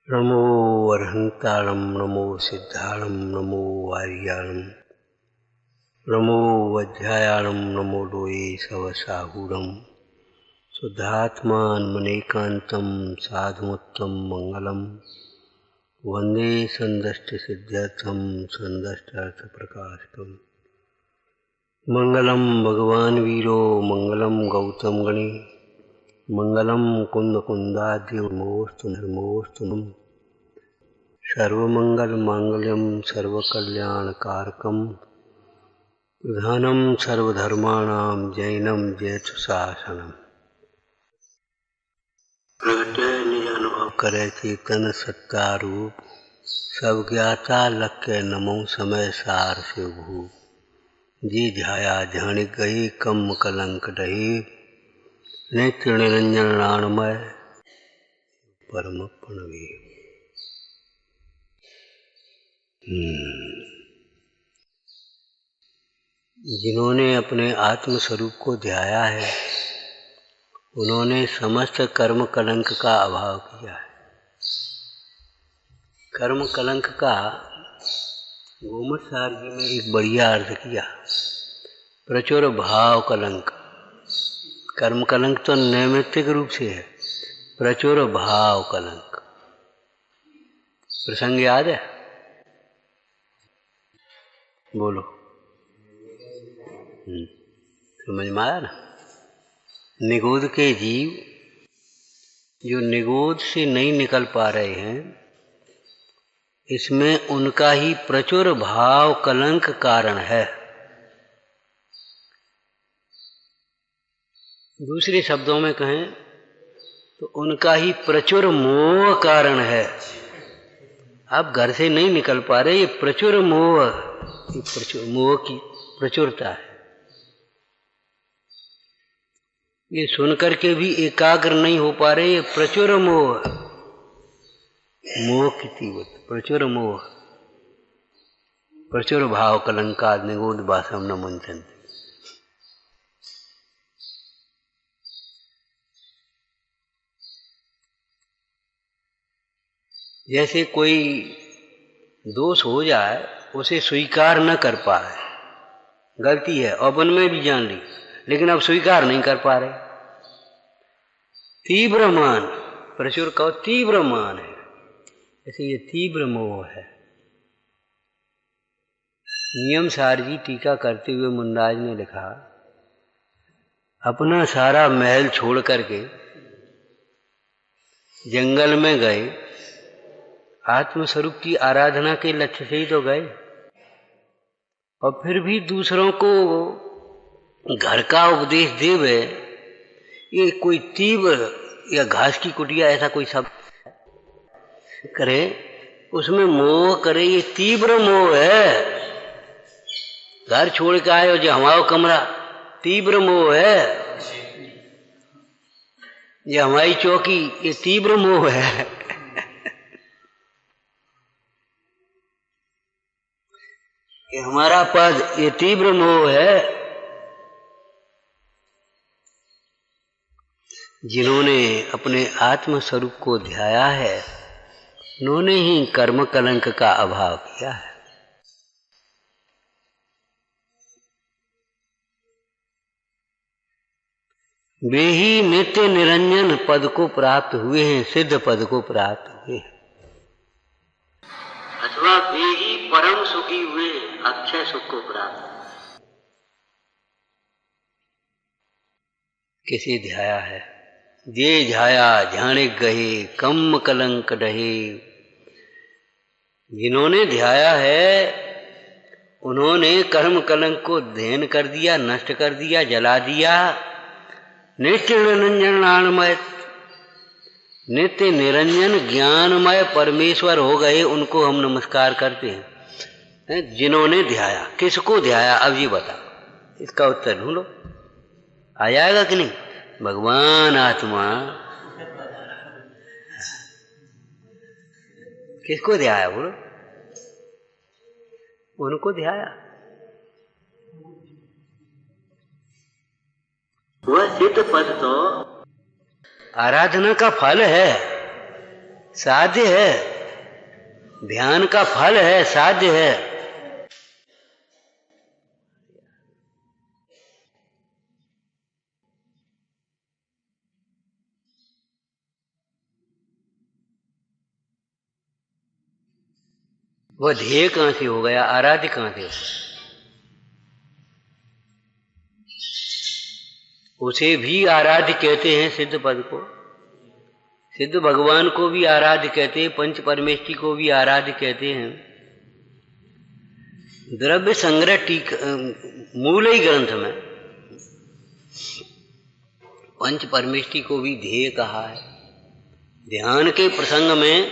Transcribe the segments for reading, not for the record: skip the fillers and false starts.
नमो अर्हन्ताणं नमो सिद्धाणं नमो वार्याणं नमो वज्रायाणं नमो लोये सवसाहूणं शुद्धात्मान्मनेकान्तं साधुमुत्तम मंगलम वंदे संदष्टसिद्ध्यर्थं संदष्टार्थप्रकाशकम् मंगलम भगवान वीरो मंगलम गौतम गणे मंगलम कुंदकुंदाद्य मोस्तु धर्मोस्तु सर्वमंगल मांगल्यम सर्वकल्याणकारकम प्रधानम सर्वधर्माणां जैनम जयतु शासनम। प्रगटे निज अनुभव करे चेतन सत्ता रूप सब ज्ञाता लक्ष्य नमो समय सार से भू जी ध्याया ध्यान गही कम कलंक डही नेत्र निरंजन राणमय परम प्रणवी। जिन्होंने अपने आत्म स्वरूप को ध्याया है उन्होंने समस्त कर्म कलंक का अभाव किया है। कर्म कलंक का गोमत सार जी में एक बढ़िया अर्थ किया, प्रचुर भाव कलंक। कर्म कलंक तो नैमित्तिक रूप से है, प्रचुर भाव कलंक। प्रसंग याद है? बोलो। समझ में आया ना? निगोद के जीव जो निगोद से नहीं निकल पा रहे हैं, इसमें उनका ही प्रचुर भाव कलंक कारण है। दूसरे शब्दों में कहें तो उनका ही प्रचुर मोह कारण है। आप घर से नहीं निकल पा रहे, ये प्रचुर मोह, मोह की प्रचुरता है। ये सुनकर के भी एकाग्र नहीं हो पा रहे, ये प्रचुर मोह, मोह की तीव्रता, प्रचुर मोह, प्रचुर भाव कलंका निगोद वासम न मुंचन्ते। जैसे कोई दोष हो जाए उसे स्वीकार न कर पा रहे, गलती है और मन में भी जान ली, लेकिन अब स्वीकार नहीं कर पा रहे। तीव्र मान, प्रचुर का तीव्र मान है, ऐसे ये तीव्र मोह है। नियम सार जी टीका करते हुए मुंडाज ने लिखा, अपना सारा महल छोड़ करके जंगल में गए, आत्मस्वरूप की आराधना के लक्ष्य से ही तो गए, और फिर भी दूसरों को घर का उपदेश देवे, ये कोई तीव्र या घास की कुटिया ऐसा कोई शब्द करे, उसमें मोह करे, ये तीव्र मोह है। घर छोड़ के आए हो जो हमारा कमरा, तीव्र मोह है। ये हमारी चौकी, ये तीव्र मोह है। ये हमारा पद, ये तीव्र मोह है। जिन्होंने अपने आत्म स्वरूप को ध्याया है उन्होंने ही कर्म कलंक का अभाव किया है। वे ही नित्य निरंजन पद को प्राप्त हुए हैं, सिद्ध पद को प्राप्त हुए हैं, अथवा वे ही परम सुखी हुए अक्षय सुख को प्राप्त। किसी ध्याया है, जे ध्याया ध्यान गहे कम कलंक डहे। जिन्होंने ध्याया है उन्होंने कर्म कलंक को दहन कर दिया, नष्ट कर दिया, जला दिया। नित्य निरंजन ज्ञानमय, नित्य निरंजन ज्ञानमय परमेश्वर हो गए, उनको हम नमस्कार करते हैं। जिन्होंने ध्याया, किसको ध्याया? अब ये बता, इसका उत्तर ढूंढो, आ जाएगा कि नहीं? भगवान आत्मा किसको ध्याया? बोलो, उनको ध्याया। वह सिद्ध पद तो आराधना का फल है, साध्य है, ध्यान का फल है, साध्य है। वह ध्येय कहां से हो गया, आराध्य कहां से? उसे भी आराध्य कहते हैं, सिद्ध पद को, सिद्ध भगवान को भी आराध्य कहते हैं, पंच परमेष्टि को भी आराध्य कहते हैं। द्रव्य संग्रह मूल ही ग्रंथ में पंच परमेष्टि को भी ध्येय कहा है। ध्यान के प्रसंग में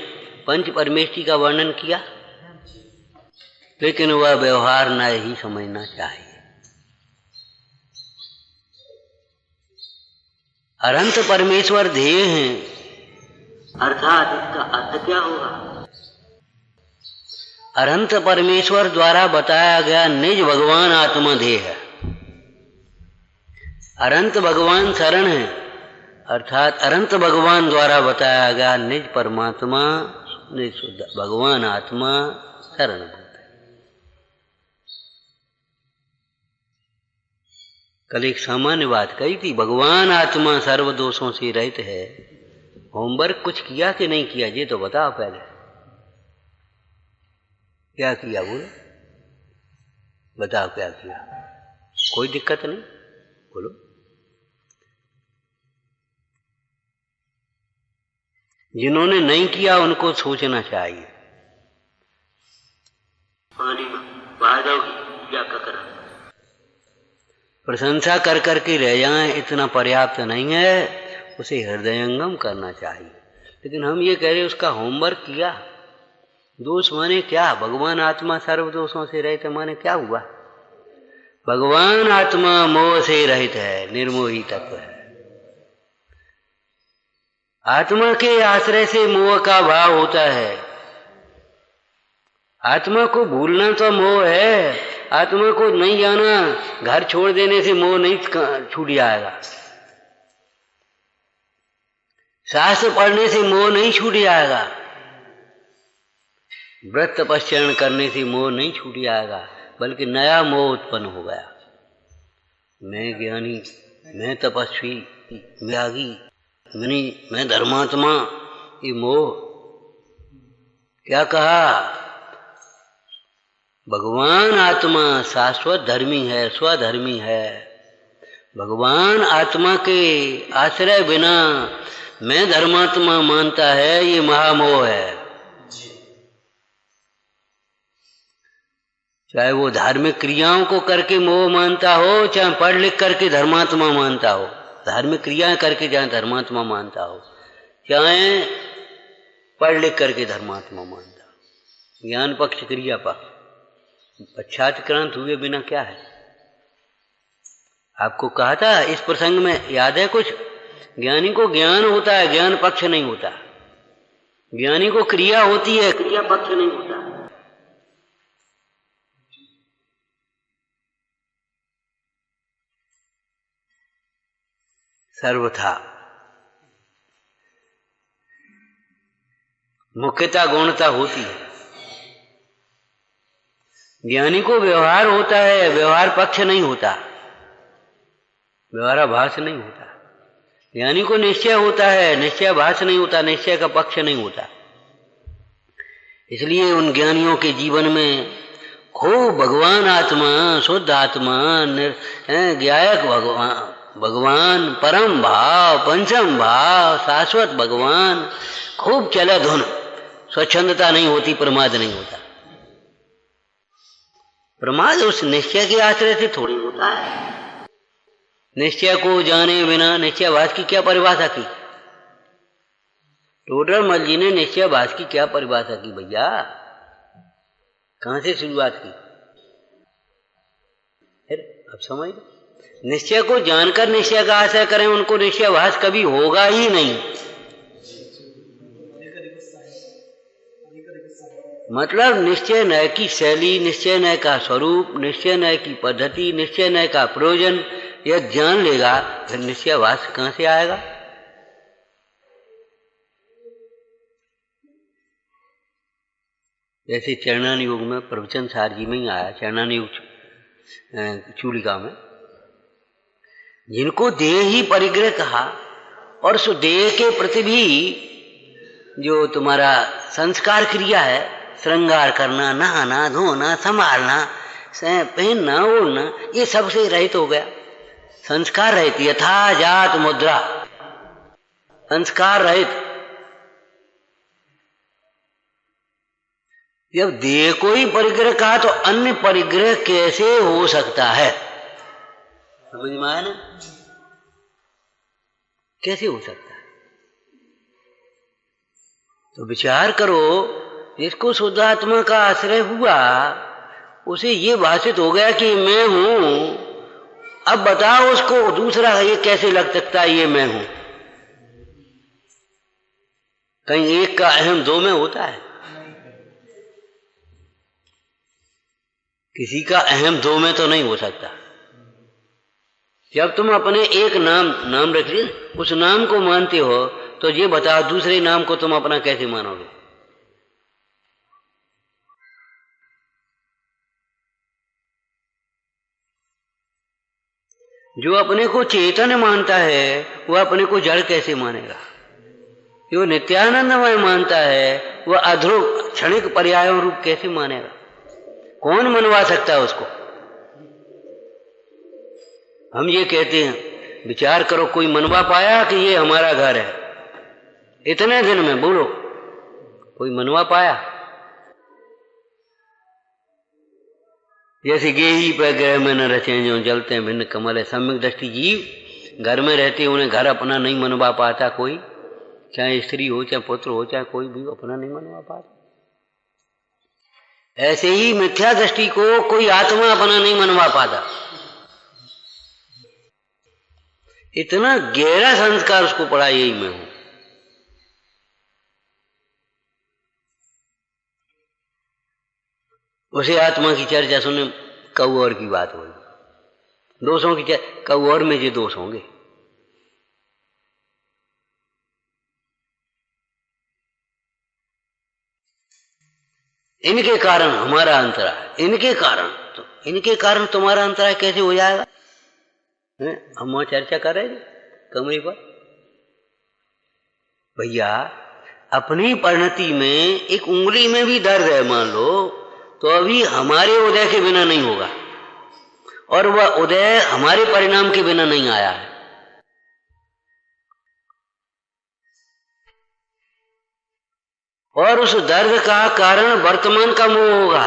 पंच परमेष्टि का वर्णन किया, लेकिन वह व्यवहार न ही समझना चाहिए। अनंत परमेश्वर ध्येय हैं, अर्थात इसका अर्थ क्या होगा? अनंत परमेश्वर द्वारा बताया गया निज भगवान आत्मा ध्येय है। अनंत भगवान शरण है, अर्थात अनंत भगवान द्वारा बताया गया निज परमात्मा, निज शुद्ध भगवान आत्मा शरणभूत है। कल एक सामान्य बात कही थी, भगवान आत्मा सर्व दोषों से रहित है। होमवर्क कुछ किया कि नहीं किया, ये तो बताओ पहले। क्या किया बोलो, बताओ क्या किया? कोई दिक्कत नहीं, बोलो। जिन्होंने नहीं किया उनको सोचना चाहिए। पानी बाहर जाओगी क्या करा? प्रशंसा कर करके रह जाएं इतना पर्याप्त नहीं है, उसे हृदयंगम करना चाहिए। लेकिन हम ये कह रहे उसका होमवर्क किया। दोष माने क्या? भगवान आत्मा सर्व दोषों से रहित है, माने क्या हुआ? भगवान आत्मा मोह से रहित है, निर्मोही तत्व है। आत्मा के आश्रय से मोह का भाव होता है। आत्मा को भूलना तो मोह है, आत्मा को नहीं जाना, घर छोड़ देने से मोह नहीं छूट जाएगा। शास्त्र पढ़ने से मोह नहीं छूट जाएगा, व्रत तपस्या करने से मोह नहीं छूट जाएगा, बल्कि नया मोह उत्पन्न हो गया। मैं ज्ञानी, मैं तपस्वी, त्यागी, मैं धर्मात्मा, ये मोह। क्या कहा? भगवान आत्मा शाश्वत धर्मी है, स्वधर्मी है। भगवान आत्मा के आश्रय बिना मैं धर्मात्मा मानता है, ये महामोह है। चाहे वो धार्मिक क्रियाओं को करके मोह मानता हो, चाहे पढ़ लिख करके धर्मात्मा मानता हो, धार्मिक क्रियाएं करके चाहे धर्मात्मा मानता हो, चाहे पढ़ लिख करके धर्मात्मा मानता हो। ज्ञान पक्ष, क्रिया पक्ष, पश्चात्क्रांत हुए बिना क्या है? आपको कहा था इस प्रसंग में, याद है कुछ? ज्ञानी को ज्ञान होता है, ज्ञान पक्ष नहीं होता। ज्ञानी को क्रिया होती है, क्रिया पक्ष नहीं होता। सर्वथा मुख्यता गौणता होती है। ज्ञानी को व्यवहार होता है, व्यवहार पक्ष नहीं होता, व्यवहाराभास नहीं होता। ज्ञानी को निश्चय होता है, निश्चयाभास नहीं होता, निश्चय का पक्ष नहीं होता। इसलिए उन ज्ञानियों के जीवन में खूब भगवान आत्मा, शुद्ध आत्मा, ज्ञायक भगवान, परम भाव, पंचम भाव, शाश्वत भगवान खूब चला धुन। स्वच्छंदता नहीं होती, प्रमाद नहीं होता। प्रमाद उस निश्चय के आश्रय से थोड़ी होता है। निश्चय को जाने बिना निश्चयवाद की क्या परिभाषा की? टोडरमल जी ने निश्चयवाद की क्या परिभाषा की भैया? कहां से शुरुआत की? फिर अब समझ, निश्चय को जानकर निश्चय का आश्रय करें, उनको निश्चयवाद कभी होगा ही नहीं। मतलब निश्चय नय की शैली, निश्चय नय का स्वरूप, निश्चय नय की पद्धति, निश्चय नय का प्रयोजन यह जान लेगा, फिर निश्चयवाद कहां से आएगा? जैसे चरणान योग में प्रवचन सार जी में ही आया, चरणान योग चूलिका में, जिनको देह ही परिग्रह कहा और उस देह के प्रति भी जो तुम्हारा संस्कार क्रिया है, श्रृंगार करना, नहाना धोना, संभालना, पहनना ओढ़ना, ये सबसे रहित हो गया, संस्कार रहित, यथा जात मुद्रा, संस्कार रहित। जब देह को ही परिग्रह कहा तो अन्य परिग्रह कैसे हो सकता है? समझ में आया ना? कैसे हो सकता है? तो विचार करो, जिसको शुद्धात्मा का आश्रय हुआ उसे ये भाषित हो गया कि मैं हूं। अब बताओ उसको दूसरा ये कैसे लग सकता है ये मैं हूं? कहीं एक का अहम दो में होता है? किसी का अहम दो में तो नहीं हो सकता। जब तुम अपने एक नाम रख लिया, उस नाम को मानते हो, तो ये बताओ दूसरे नाम को तुम अपना कैसे मानोगे? जो अपने को चेतन मानता है वह अपने को जड़ कैसे मानेगा? जो नित्यानंदमय मानता है वह अध्रुव क्षणिक पर्यायों रूप कैसे मानेगा? कौन मनवा सकता है उसको? हम ये कहते हैं, विचार करो, कोई मनवा पाया कि ये हमारा घर है? इतने दिन में बोलो, कोई मनवा पाया? जैसे गेही पे ग्रह में न रचे जो जलते हैं भिन्न कमल है, सम्यक दृष्टि जीव घर में रहते उन्हें घर अपना नहीं मनवा पाता कोई, चाहे स्त्री हो, चाहे पुत्र हो, चाहे कोई भी अपना नहीं मनवा पाता। ऐसे ही मिथ्या दृष्टि को कोई आत्मा अपना नहीं मनवा पाता। इतना गहरा संस्कार उसको पड़ा, यही मैं हूं। उसे आत्मा की चर्चा सुने, कौर की बात होगी, दोषों की चर्चा, कौर में जो दोष होंगे। इनके कारण हमारा अंतराय, इनके कारण तुम्हारा अंतराय कैसे हो जाएगा? हम वहां चर्चा कर रहे थे कमरे पर। भैया, अपनी परिणति में एक उंगली में भी दर्द है मान लो, तो अभी हमारे उदय के बिना नहीं होगा, और वह उदय हमारे परिणाम के बिना नहीं आया है। और उस दर्द का कारण वर्तमान का मोह होगा,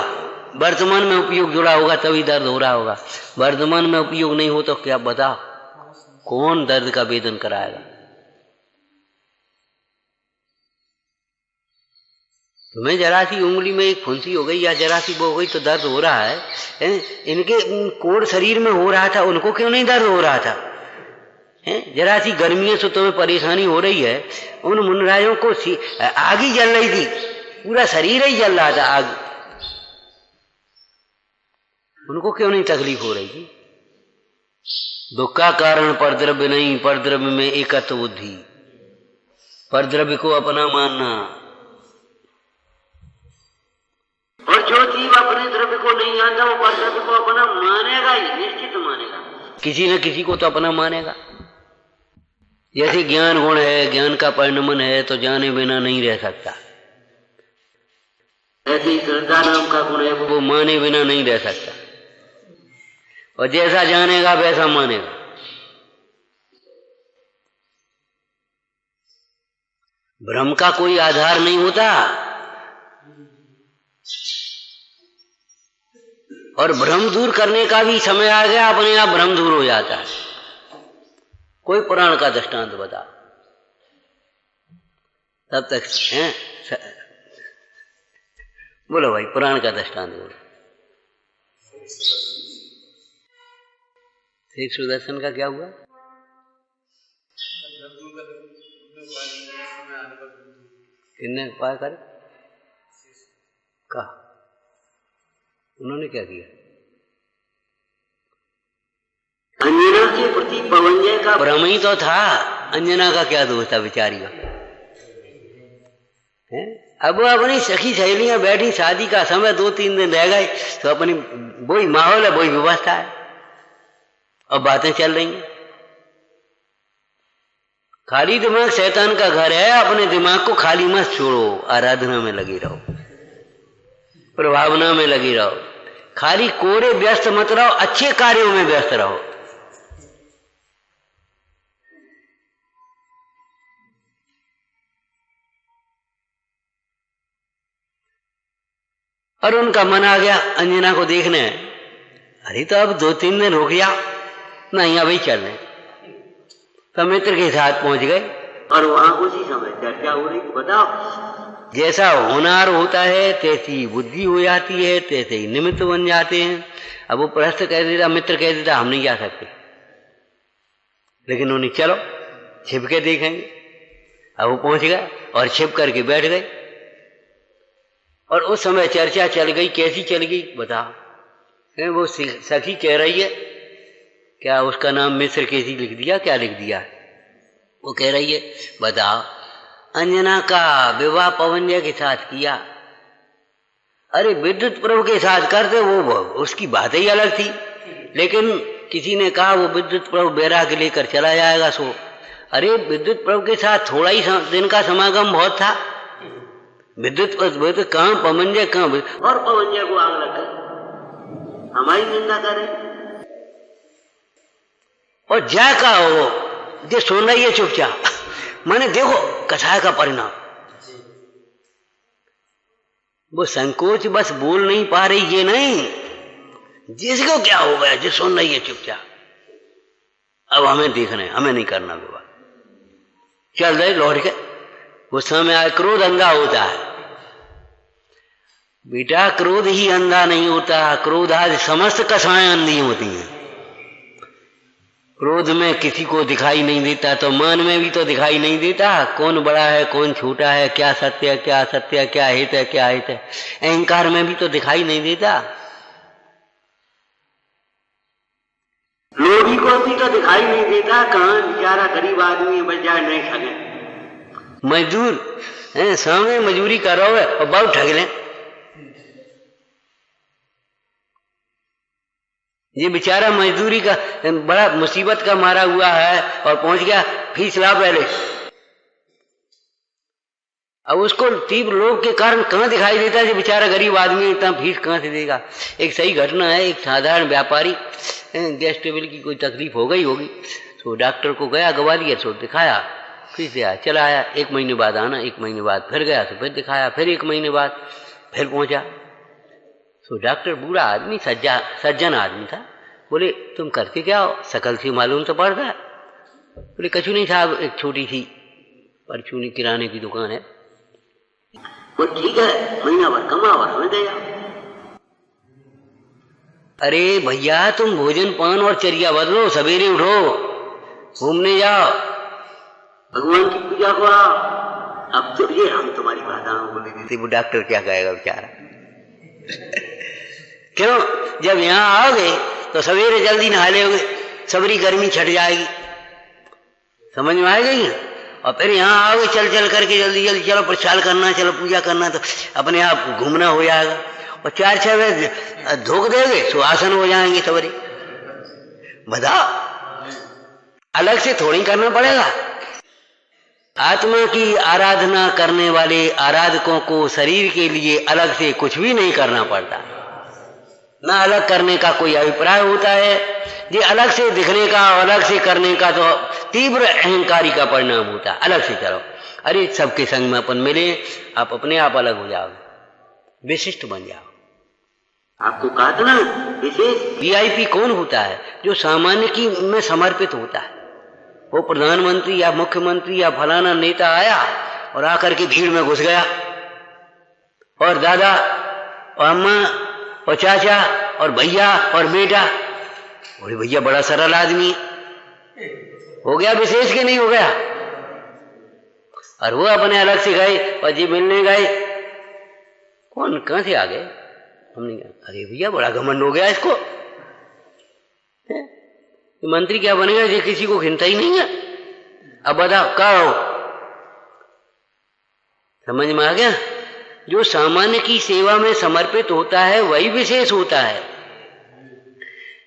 वर्तमान में उपयोग जुड़ा होगा तभी दर्द हो रहा होगा। वर्तमान में उपयोग नहीं हो तो क्या बताओ, कौन दर्द का वेदन कराएगा? तुम्हें जरा सी उंगली में एक फुंसी हो गई या जरा सी वो हो गई तो दर्द हो रहा है। इनके कोढ़ शरीर में हो रहा था, उनको क्यों नहीं दर्द हो रहा था? जरा सी गर्मियों से तुम्हें परेशानी हो रही है, उन मुनरायों को आग ही जल रही थी, पूरा शरीर ही जल रहा था आग, उनको क्यों नहीं तकलीफ हो रही थी? दुख का कारण परद्रव्य नहीं, परद्रव्य में एकत्व बुद्धि, परद्रव्य को अपना मानना। और जो जीव अपने द्रव्य को नहीं जानता वो परद्रव्य को अपना मानेगा ही, निश्चित मानेगा, किसी न किसी को तो अपना मानेगा। जैसे ज्ञान गुण है, ज्ञान का परिणमन है तो जाने बिना नहीं रह सकता, ऐसे ही श्रद्धा नाम का गुण है, वो माने बिना नहीं रह सकता, और जैसा जानेगा वैसा मानेगा। भ्रम का कोई आधार नहीं होता, और भ्रम दूर करने का भी समय आ गया, अपने आप भ्रम दूर हो जाता है। कोई पुराण का दृष्टांत बता, तब तक हैं? बोलो भाई, पुराण का दृष्टांत बोलो। शेख सुदर्शन का क्या हुआ? किन्ने उपाय करे? कहा उन्होंने क्या किया? अंजना के प्रति पवंजय का भ्रम ही तो था, अंजना का क्या दोष था बेचारी का? अब वो अपनी सखी सहेलियां बैठी, शादी का समय 2-3 दिन रह गए, तो अपनी वही माहौल है, वही व्यवस्था है और बातें चल रही हैं। खाली दिमाग शैतान का घर है। अपने दिमाग को खाली मत छोड़ो, आराधना में लगी रहो, प्रभावना में लगी रहो, खाली कोरे व्यस्त मत रहो, अच्छे कार्यों में व्यस्त रहो। और उनका मन आ गया अंजना को देखने। अरे तो अब 2-3 दिन रुक जा, नहीं अभी चल रहे। तो मित्र के साथ पहुंच गए और वहां उसी समय चर्चा हो रही। बताओ, जैसा होनार होता है तैसी बुद्धि हो जाती है, तैसे ही निमित्त बन जाते हैं। अब वो प्रश्न कह देता, मित्र कह देता हम नहीं जा सकते, लेकिन उन्हें चलो छिप के देखेंगे। अब वो पहुंच गया और छिप करके बैठ गए। और उस समय चर्चा चल गई। कैसी चल गई बताओ? वो सखी कह रही है, क्या उसका नाम मिश्र केसी लिख दिया, क्या लिख दिया? वो कह रही है, बताओ अंजना का विवाह पवनजय के साथ किया। अरे विद्युत प्रभु के साथ करते वो उसकी बात ही अलग थी, लेकिन किसी ने कहा वो विद्युत प्रभु बैराग लेकर चला जाएगा। सो अरे विद्युत प्रभु के साथ थोड़ा ही दिन का समागम बहुत था। विद्युत कहाँ पवनजय, कहाँ और पवनजय को आग लग गई, हमारी निंदा करे। और जा का हो जो सुन रही है चुपचाप। मैंने देखो कथाए का परिणाम, वो संकोच बस बोल नहीं पा रही, ये नहीं, जिसको क्या हो गया जो सुन रही है चुपचाप। अब हमें देखना है, हमें नहीं करना विवाह। चल रहे लौट के। गुस्सा में आए, क्रोध अंधा होता है बेटा, क्रोध ही अंधा नहीं होता। क्रोध आज समस्त कसाएं अंधी होती हैं। क्रोध में किसी को दिखाई नहीं देता, तो मन में भी तो दिखाई नहीं देता कौन बड़ा है कौन छोटा है, क्या सत्य है क्या असत्य है, क्या हित है क्या हित है। अहंकार में भी तो दिखाई नहीं देता। लोभी को भी तो दिखाई नहीं देता, कहाँ बेचारा गरीब आदमी बच जाए नहीं ठगे। मजदूर सामने मजदूरी कर रहा है और बहुत ठग ले। ये बेचारा मजदूरी का बड़ा मुसीबत का मारा हुआ है और पहुंच गया फीस ला पहले। अब उसको तीव्र लोभ के कारण कहाँ दिखाई देता है, बेचारा गरीब आदमी इतना फीस कहाँ से देगा। एक सही घटना है, एक साधारण व्यापारी गैस टेबल की कोई तकलीफ हो गई होगी, तो डॉक्टर को गया, ग्वालियर से दिखाया, फिर से आया, चला आया। 1 महीने बाद आना, 1 महीने बाद फिर गया तो फिर दिखाया, फिर 1 महीने बाद फिर पहुंचा। तो डॉक्टर बूढ़ा आदमी, सज्जन आदमी था। बोले तुम करते क्या हो, शकल से मालूम तो पड़ता है। बोले कछु नहीं साहब, एक छोटी सी परचूनी किराने की दुकान है। वो ठीक है, महीना भर कमाओ और हमें दे जाओ। अरे भैया तुम भोजन पान और चर्या बदलो, सवेरे उठो, घूमने जाओ, भगवान की पूजा करो। अब तो ये हम तुम्हारी बाधाओं को देते। वो डॉक्टर क्या कहेगा बेचारा। क्यों, जब यहाँ आओगे तो सवेरे जल्दी नहा लोगे, सबरी गर्मी छट जाएगी, समझ में आएगी। और फिर यहाँ आओगे चल चल करके जल्दी जल्दी, चलो प्रचार करना, चलो पूजा करना, तो अपने आप घूमना हो जाएगा। और 4-6 बजे धोख देंगे, सुहासन हो जाएंगे सबरी। बताओ, अलग से थोड़ी करना पड़ेगा। आत्मा की आराधना करने वाले आराधकों को शरीर के लिए अलग से कुछ भी नहीं करना पड़ता, ना अलग करने का कोई अभिप्राय होता है। ये अलग से दिखने का, अलग से करने का तो तीव्र अहंकारी का परिणाम होता है। अलग से करो, अरे सबके संग में अपन मिले, आप अपने आप अलग हो जाओगे, विशिष्ट बन जाओ। आपको कहा था ना विशेष। वीआईपी कौन होता है? जो सामान्य की में समर्पित होता है। वो प्रधानमंत्री या मुख्यमंत्री या फलाना नेता आया और आकर के भीड़ में घुस गया, और दादा और अम्मा और चाचा और भैया और बेटा, और भैया बड़ा सरल आदमी हो गया, विशेष के नहीं हो गया। और वो अपने अलग से गए और जी मिलने गए, कौन कहां से आ गए, हमने कहा अरे भैया बड़ा घमंड हो गया इसको, मंत्री क्या बनेगा, ये किसी को घिनता ही नहीं है। अब बताओ क्या हो, समझ में आ गया। जो सामान्य की सेवा में समर्पित होता है वही विशेष होता है।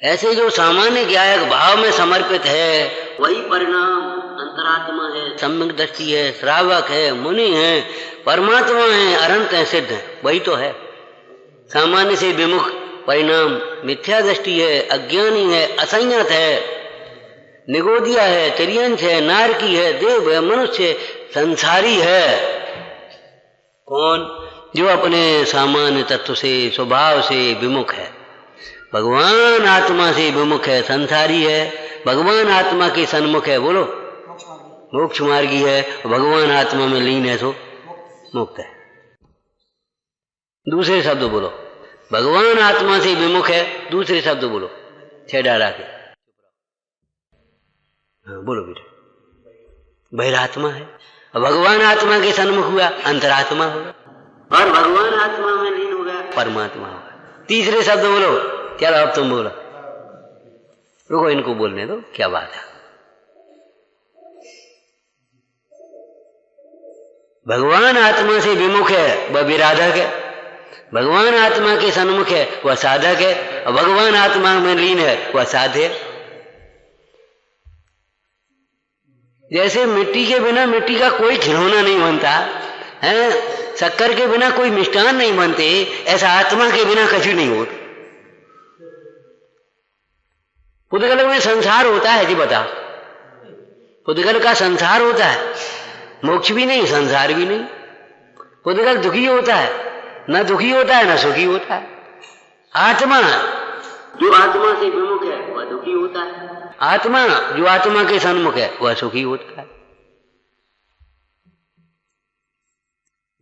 ऐसे जो सामान्य ज्ञायक भाव में समर्पित है वही परिणाम अंतरात्मा है, सम्यक दृष्टि है, श्रावक है, मुनि है, परमात्मा है, अनंत है, सिद्ध है, वही तो है। सामान्य से विमुख परिणाम मिथ्या दृष्टि है, अज्ञानी है, असंयत है, निगोदिया है, तिर्यंश है, नारकी है, देव है, मनुष्य है, संसारी है। कौन? जो अपने सामान्य तत्व से, स्वभाव से विमुख है। भगवान आत्मा से विमुख है, संसारी है। भगवान आत्मा के सन्मुख है, बोलो मोक्ष मार्गी है। भगवान आत्मा में लीन है तो मुक्त है। दूसरे शब्द बोलो, भगवान आत्मा से विमुख है। दूसरे शब्द बोलो, छेड़ा के। हाँ बोलो बेटा। बहिरात्मा है, भगवान आत्मा के सन्मुख हुआ अंतरात्मा होगा, और भगवान आत्मा में लीन हो गया परमात्मा होगा। तीसरे शब्द बोलो। चलो अब तुम बोलो, रुको इनको बोलने दो, क्या बात है। भगवान आत्मा से विमुख है वह विराधक है, भगवान आत्मा के सन्मुख है वह साधक है, और भगवान आत्मा में लीन है वह साध्य है। जैसे मिट्टी के बिना मिट्टी का कोई खिलौना नहीं बनता है, शक्कर के बिना कोई मिष्ठान नहीं बनते, ऐसा आत्मा के बिना कुछ नहीं होता। पुद्गल में संसार होता है जी, बता। पुद्गल का संसार होता है, मोक्ष भी नहीं, संसार भी नहीं। पुद्गल दुखी होता है, न दुखी होता है न सुखी होता है। आत्मा जो आत्मा से विमुख है वह दुखी होता है, आत्मा जो आत्मा के सन्मुख है वह सुखी होता है।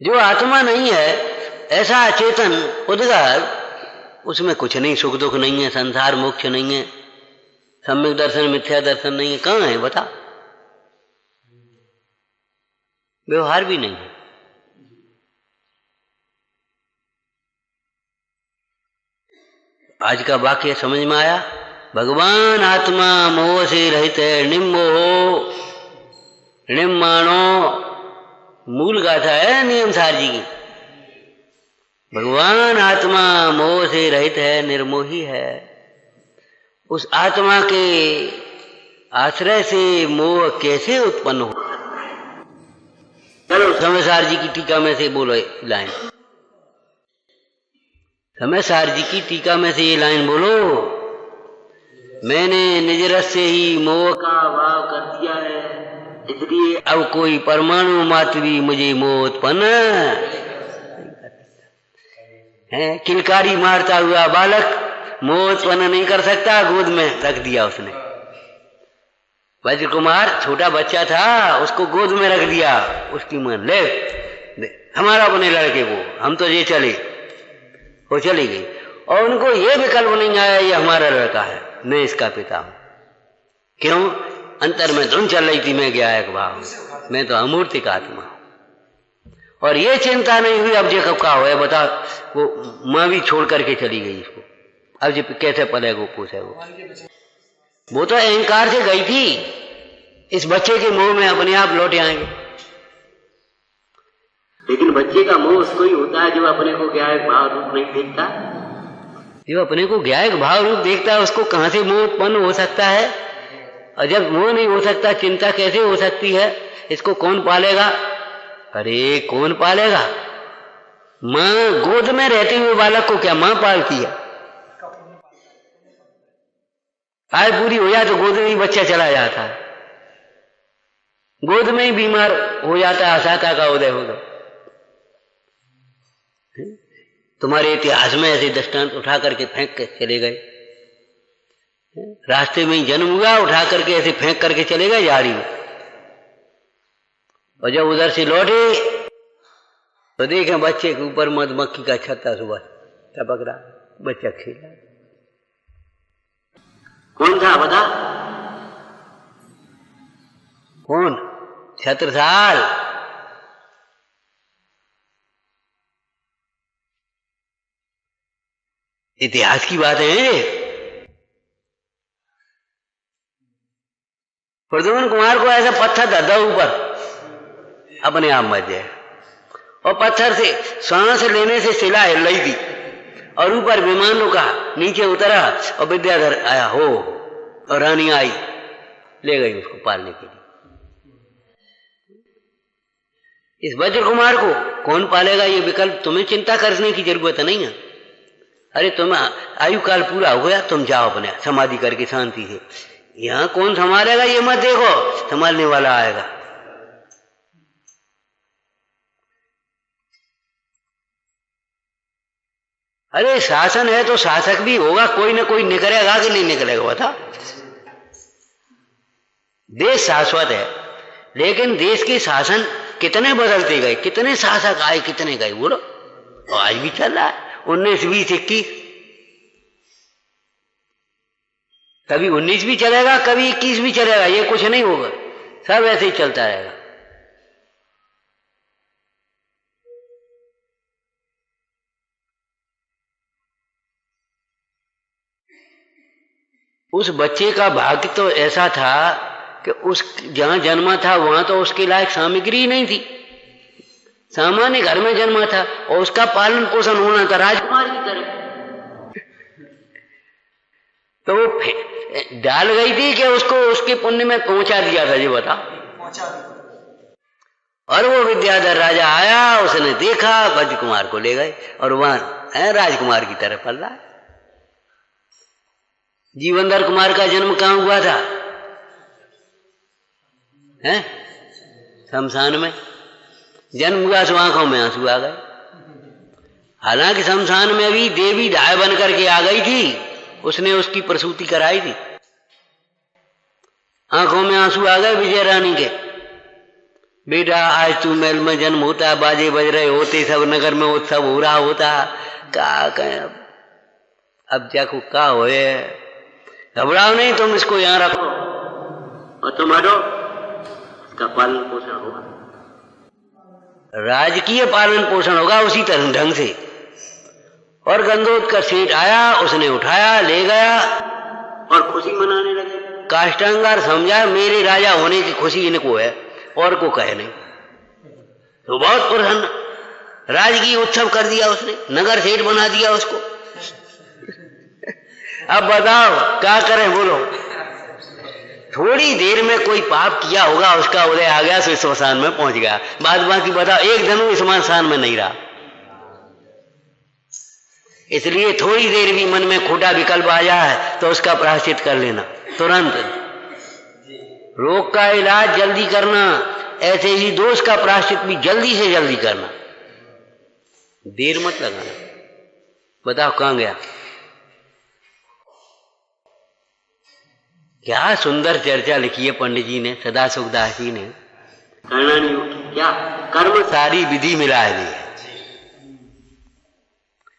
जो आत्मा नहीं है ऐसा अचेतन पुद्गल, उसमें कुछ नहीं, सुख दुख नहीं है, संसार मोक्ष नहीं है, सम्यक दर्शन मिथ्या दर्शन नहीं है। कहाँ है बता? व्यवहार भी नहीं है। आज का वाक्य समझ में आया? भगवान आत्मा मोह से रहित है, निम्मोह निम्माणो, मूल गाथा है नियमसार जी की। भगवान आत्मा मोह से रहित है, निर्मोही है। उस आत्मा के आश्रय से मोह कैसे उत्पन्न हो? चलो समयसार जी की टीका में से बोलो लाइन, समयसार जी की टीका में से ये लाइन बोलो। मैंने निज रस से ही मोह का भाव कर दिया है, इसलिए अब कोई परमाणु मात्र भी मुझे मोह उत्पन्न है। किलकारी मारता हुआ बालक मोह उत्पन्न नहीं कर सकता, गोद में रख दिया उसने। वज्र कुमार छोटा बच्चा था, उसको गोद में रख दिया उसकी मां, ले हमारा अपने लड़के को, हम तो ये चले, वो चली गई। और उनको ये विकल्प नहीं आया ये हमारा लड़का है, मैं इसका पिता हूं। क्यों? अंतर में धुन चल रही थी, मैं ज्ञायक भाव, मैं तो अमूर्तिक आत्मा। और ये चिंता नहीं हुई अब जे कब का हो बता, वो मां भी छोड़ करके चली गई इसको, अब जी कैसे पलेगो पूछेगो। वो तो अहंकार से गई थी, इस बच्चे के मोह में अपने आप लौट आएंगे। लेकिन बच्चे का मोह उसको ही होता है जो अपने को ज्ञायक भाव रूप नहीं देखता। जो अपने को ज्ञायक भाव रूप देखता है उसको कहां से मोह उत्पन्न हो सकता है? और जब मोह नहीं हो सकता, चिंता कैसे हो सकती है? इसको कौन पालेगा? अरे कौन पालेगा? मां गोद में रहते हुए बालक को क्या मां पालती है? आय पूरी हो जाए तो गोद में ही बच्चा चला जाता है, गोद में ही बीमार हो जाता है, असाता का उदय होगा। तुम्हारे इतिहास में ऐसे दृष्टांत उठा करके फेंक के चले गए, रास्ते में ही जन्म हुआ, उठा करके ऐसे फेंक करके चले गए झाड़ी में, और जब उधर से लौटे तो देखें बच्चे के ऊपर मधुमक्खी का छत्ता सुबह टपक रहा, बच्चा खेला। कौन था बता? कौन? छत्रसाल। इतिहास की बात है। प्रद्युम्न कुमार को ऐसा पत्थर धधा ऊपर, अपने आप मर जाए, और पत्थर से सांस लेने से शिला हिल रही थी और ऊपर विमान रुका, नीचे उतरा और विद्याधर आया हो और रानी आई, ले गई उसको पालने के लिए। इस वज्र कुमार को कौन पालेगा, ये विकल्प तुम्हें चिंता करने की जरूरत नहीं है। अरे तुम आयु काल पूरा हो गया, तुम जाओ अपने समाधि करके शांति से। यहां कौन संभालेगा ये मत देखो, संभालने वाला आएगा। अरे शासन है तो शासक भी होगा, कोई ना कोई निकलेगा कि नहीं निकलेगा बता। देश शाश्वत है, लेकिन देश के शासन कितने बदलते गए, कितने शासक आए, कितने गए बोलो। और आज भी चल रहा है 19, 20, 21, कभी 19 भी चलेगा, कभी 21 भी चलेगा, ये कुछ नहीं होगा, सब ऐसे ही चलता रहेगा। उस बच्चे का भाग्य तो ऐसा था कि उस जहां जन्मा था वहां तो उसके लायक सामग्री ही नहीं थी, सामान्य घर में जन्मा था और उसका पालन पोषण होना था राजकुमार की तरह। तो वो डाल गई थी कि उसको उसके पुण्य में पहुंचा दिया था, ये बता। और वो विद्याधर राजा आया, उसने देखा, वज्र कुमार को ले गए और वहां राजकुमार की तरह पल रहा। जीवनधर कुमार का जन्म कहां हुआ था? हैं? शमशान में जन्म हुआ, तो आंखों में आंसू आ गए। हालांकि शमशान में भी देवी दाय बन करके आ गई थी, उसने उसकी प्रसूति कराई थी। आंखों में आंसू आ गए विजय रानी के, बेटा आज तू महल में जन्म होता, बाजे बज रहे होते, सब नगर में उत्सव हो रहा होता, का कहें अब जाको का होए, घबराओ नहीं, तुम इसको यहां रखो और तुम हटो, इसका पालन पोषण होगा, राजकीय पालन पोषण होगा उसी तरह ढंग से। और गंधोत का सेठ आया, उसने उठाया, ले गया और खुशी मनाने लगे। काष्टांगार समझा मेरे राजा होने की खुशी इनको है और को कहे नहीं, तो बहुत प्रसन्न, राजकीय उत्सव कर दिया उसने, नगर सेठ बना दिया उसको। अब बताओ क्या करें बोलो। थोड़ी देर में कोई पाप किया होगा, उसका उदय आ गया, सो स्मशान में पहुंच गया। बाद बाकी बताओ, एक दिन स्मशान में नहीं रहा। इसलिए थोड़ी देर भी मन में खोटा विकल्प आ जाए तो उसका प्रायश्चित कर लेना तुरंत। रोग का इलाज जल्दी करना, ऐसे ही दोष का प्रायश्चित भी जल्दी से जल्दी करना, देर मत लगाना। बताओ कहां गया। क्या सुंदर चर्चा लिखी है पंडित जी ने, सदा सुखदास जी ने। करना नहीं हो क्या, कर्म सारी विधि मिला दी है,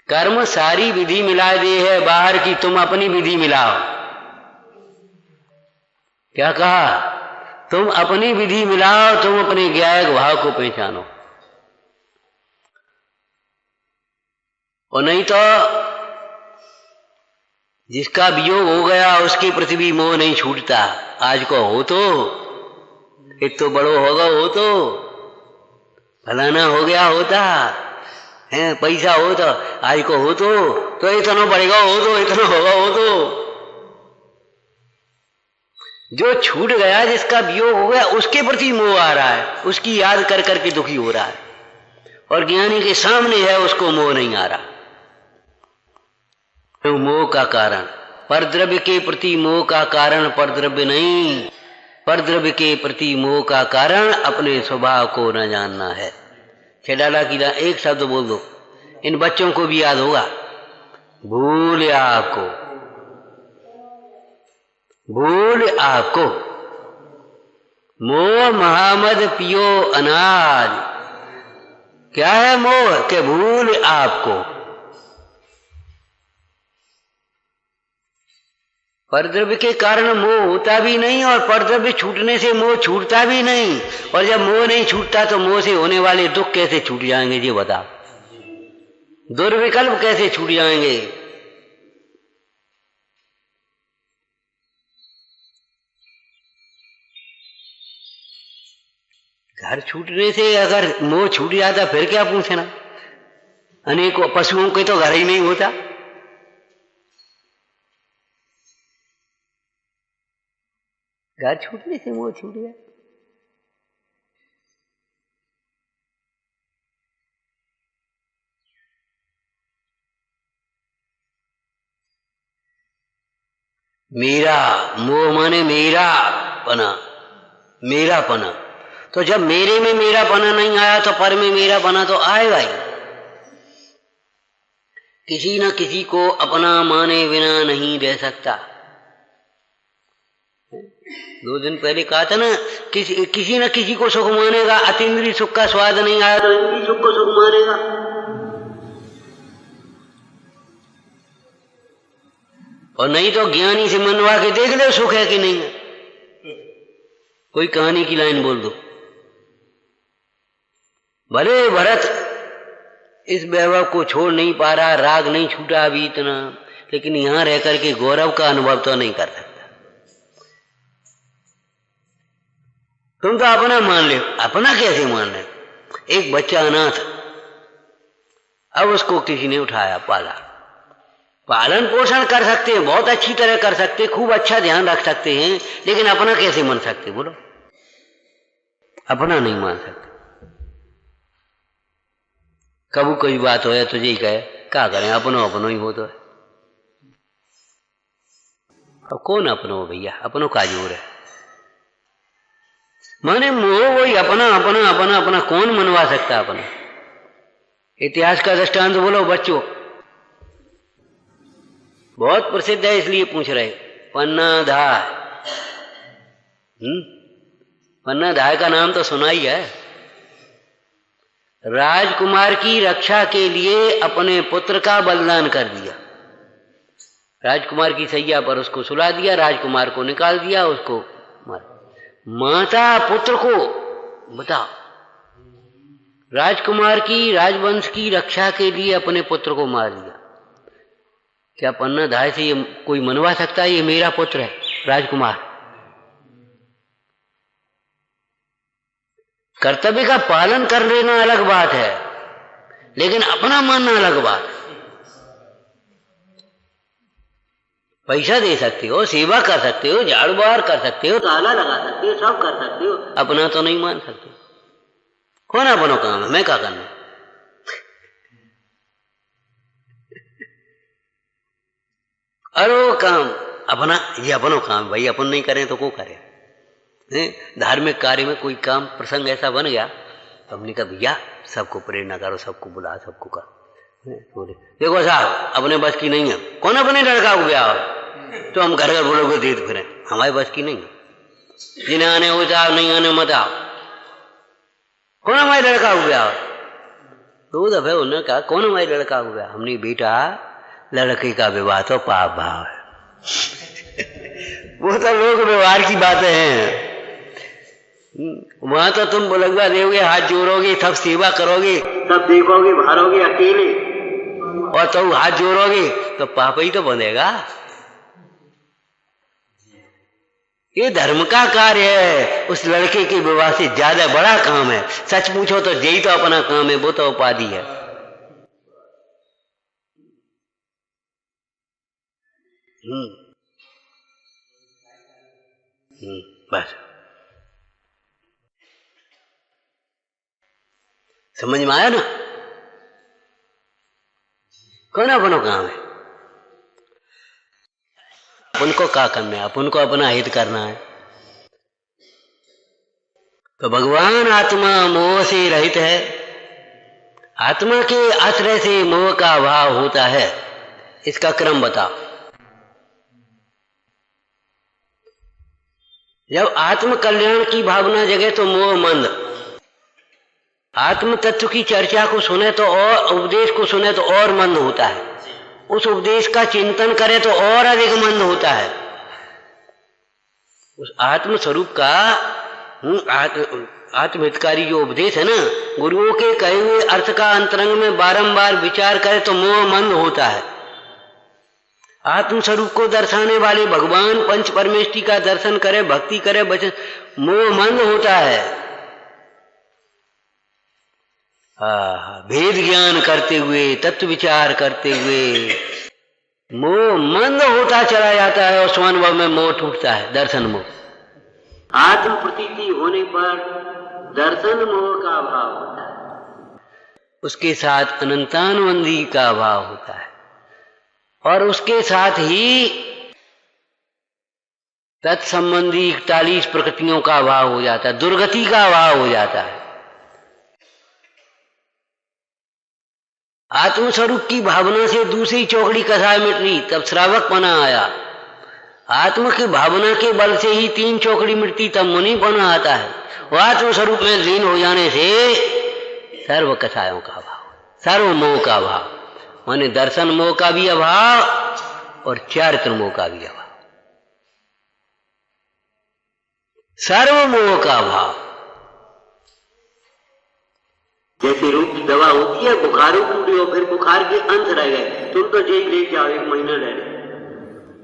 कर्म सारी विधि मिला दी है, बाहर की तुम अपनी विधि मिलाओ। क्या कहा, तुम अपनी विधि मिलाओ, तुम अपने ज्ञायक भाव को पहचानो। और नहीं तो जिसका वियोग हो गया उसके प्रति भी मोह नहीं छूटता। आज को हो तो एक तो बड़ो होगा, हो तो फलाना हो गया होता है, पैसा हो तो आज को हो तो इतना बढ़ेगा, हो तो इतना होगा, हो तो जो छूट गया, जिसका वियोग हो गया, उसके प्रति मोह आ रहा है, उसकी याद कर करके दुखी हो रहा है। और ज्ञानी के सामने है, उसको मोह नहीं आ रहा। तो मोह का कारण परद्रव्य के प्रति मोह का कारण परद्रव्य नहीं, परद्रव्य के प्रति मोह का कारण अपने स्वभाव को न जानना है। छेडाला की एक शब्द बोल दो, इन बच्चों को भी याद होगा। भूल आपको, भूल आपको, मोह महामद पियो अनाज। क्या है मोह के भूल आपको। परद्रव्य के कारण मोह होता भी नहीं और परद्रव्य छूटने से मोह छूटता भी नहीं। और जब मोह नहीं छूटता तो मोह से होने वाले दुख कैसे छूट जाएंगे, ये बता। दुर्विकल्प कैसे छूट जाएंगे। घर छूटने से अगर मोह छूट जाता फिर क्या पूछना। अनेकों पशुओं के तो घर ही नहीं होता। घर छूटने से मोह छूट गया। मेरा मोह माने मेरा पना, मेरा पना। तो जब मेरे में मेरा पना नहीं आया तो पर में मेरा पना तो आएगा ही। किसी न किसी को अपना माने बिना नहीं रह सकता। 2 दिन पहले कहा था ना, किसी न किसी को सुख मानेगा। अतीन्द्रिय सुख का स्वाद नहीं आया तो इंद्रिय सुख को सुख मानेगा। और नहीं तो ज्ञानी से मनवा के देख ले सुख है कि नहीं है। कोई कहानी की लाइन बोल दो। भले भरत इस वैभव को छोड़ नहीं पा रहा, राग नहीं छूटा अभी इतना, लेकिन यहां रह करके गौरव का अनुभव तो नहीं कर सकता। तुम तो अपना मान ले। अपना कैसे मान ले? एक बच्चा अनाथ, अब उसको किसी ने उठाया, पाला। पालन पोषण कर सकते हैं, बहुत अच्छी तरह कर सकते हैं, खूब अच्छा ध्यान रख सकते हैं, लेकिन अपना कैसे मान सकते? बोलो, अपना नहीं मान सकते। कबू कोई बात हो तुझे ही कहे, क्या करें, अपनो अपनो ही हो तो है। अब कौन अपनो हो भैया? अपनो का जोर है। माने मोह वही अपना अपना अपना अपना, कौन मनवा सकता अपना? इतिहास का दृष्टांत बोलो बच्चों, बहुत प्रसिद्ध है इसलिए पूछ रहे। पन्नाधाय, पन्नाधाय का नाम तो सुना ही है। राजकुमार की रक्षा के लिए अपने पुत्र का बलिदान कर दिया। राजकुमार की सैया पर उसको सुला दिया, राजकुमार को निकाल दिया, उसको मार। माता पुत्र को, बताओ, राजकुमार की, राजवंश की रक्षा के लिए अपने पुत्र को मार दिया। क्या पन्नाधाय से ये कोई मनवा सकता है ये मेरा पुत्र है राजकुमार? कर्तव्य का पालन कर लेना अलग बात है, लेकिन अपना मानना अलग बात है। पैसा दे सकते हो, सेवा कर सकते हो, झाड़ू बहार कर सकते हो, ताला लगा सकते हो, सब कर सकते हो, अपना तो नहीं मान सकते। कौन अपनो काम है? मैं क्या करना? अरे वो काम अपना, ये अपनो काम भाई, अपन नहीं करें तो को करे? धार्मिक कार्य में कोई काम प्रसंग ऐसा बन गया तो हमने कहा भैया सबको प्रेरणा करो, सबको बुला, सबको करो। देखो साहब अपने बस की नहीं है। कौन अपने लड़का को ब्याह तो हम घर घर बोलोगे देख फिर, हमारे बस की नहीं है। जिन्हें आने हो जाओ, नहीं आने मत आओ। कौन हमारे लड़का को ब्याह? 2 दफे उन्होंने कहा कौन हमारे लड़का को ब्याह? हमने बेटा लड़के का विवाह तो पाप भाव है। वो तो लोग व्यवहार की बातें हैं। वहां तो तुम बुलगवा देोगे, हाथ जोड़ोगे, सब सेवा करोगे, सब देखोगे, भारोगे अकेले, और तो हाथ जोड़ोगे तो पाप ही तो बनेगा। ये धर्म का कार्य है, उस लड़के के विवाह से ज्यादा बड़ा काम है। सच पूछो तो यही तो अपना काम है, वो तो उपाधि है। बस समझ में आया ना? कौन अपनो काम है? अपन को क्या करना है? अपन को अपना हित करना है। तो भगवान आत्मा मोह से रहित है। आत्मा के आश्रय से मोह का अभाव होता है। इसका क्रम बताओ। जब आत्म कल्याण की भावना जगे तो मोह मंद। आत्म तत्व की चर्चा को सुने तो और उपदेश को सुने तो और मंद होता है। उस उपदेश का चिंतन करे तो और अधिक मंद होता है। उस आत्म स्वरूप का आत्महितकारी जो उपदेश है ना, गुरुओं के कहे हुए अर्थ का अंतरंग में बारंबार विचार करे तो मोह मंद होता है। आत्म स्वरूप को दर्शाने वाले भगवान पंच परमेष्टि का दर्शन करे, भक्ति करे, बचन, मोह मंद होता है। भेद ज्ञान करते हुए, तत्व विचार करते हुए मोह मंद होता चला जाता है और स्वानुभव में मोह टूटता है, दर्शन मोह। आत्म प्रतीति होने पर दर्शन मोह का अभाव होता है, उसके साथ अनंतानुबंधी का अभाव होता है, और उसके साथ ही तत्संबंधी 41 प्रकृतियों का अभाव हो जाता है, दुर्गति का अभाव हो जाता है। आत्मस्वरूप की भावना से दूसरी चौकड़ी कसाय मिट रही, तब श्रावकपना आया। आत्म की भावना के बल से ही 3 चौकड़ी मिटती, तब मुनिपना आता है। और आत्मस्वरूप में लीन हो जाने से सर्व कसायों का अभाव, सर्व मोह का अभाव, माने दर्शन मोह का भी अभाव और चारित्र मोह का भी अभाव, सर्व मोह का अभाव। जैसे रोग की दवा होती है, बुखार टूटे और फिर बुखार के अंश रह गए, तुम तो जेल ले जाओ, 1 महीना रह गए,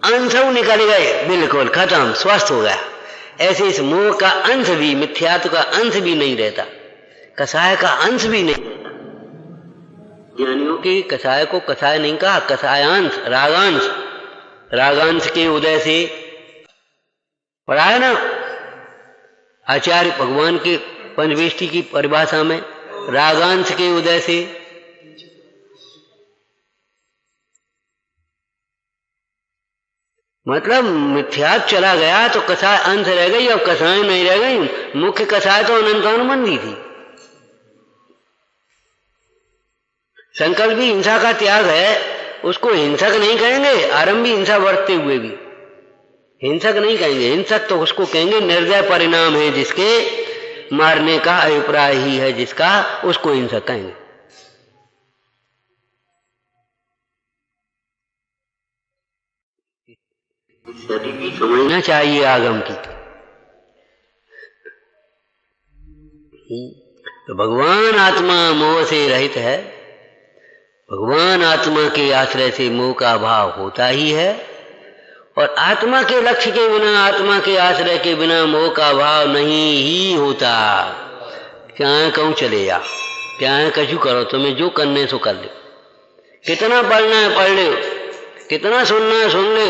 अंश निकल गए, बिल्कुल खत्म, स्वस्थ हो गया। ऐसे इस मोह का अंश भी, मिथ्यात्व का अंश भी नहीं रहता, कसाय का अंश भी नहीं रहता। ज्ञानियों के कसाय को कसाय नहीं कहा, कसायांश, रागांश। रागांश के उदय से पढ़ा है ना आचार्य भगवान के पंचवेष्टि की परिभाषा में, रागांश के उदय से मतलब मिथ्यात्व चला गया तो कसाय अंश रह गई, और कसाय नहीं रह गई। मुख्य कसाय तो अनंतानुबंधी थी। संकल्प भी हिंसा का त्याग है, उसको हिंसक नहीं कहेंगे, आरंभी हिंसा बरतते हुए भी हिंसक नहीं कहेंगे। हिंसक तो उसको कहेंगे निर्दय परिणाम है जिसके, मारने का अभिप्राय ही है जिसका, उसको हिंसक कहेंगे। सभी भी समझना चाहिए आगम की। तो भगवान आत्मा मोह से रहित है, भगवान आत्मा के आश्रय से मोह का अभाव होता ही है, और आत्मा के लक्ष्य के बिना, आत्मा के आश्रय के बिना मोह का अभाव नहीं ही होता। चाहे कहूं चले जा, चाहे कछु करो, तुम्हें जो करने सो कर लो, कितना पढ़ना है पढ़ लो, कितना सुनना है सुन लो,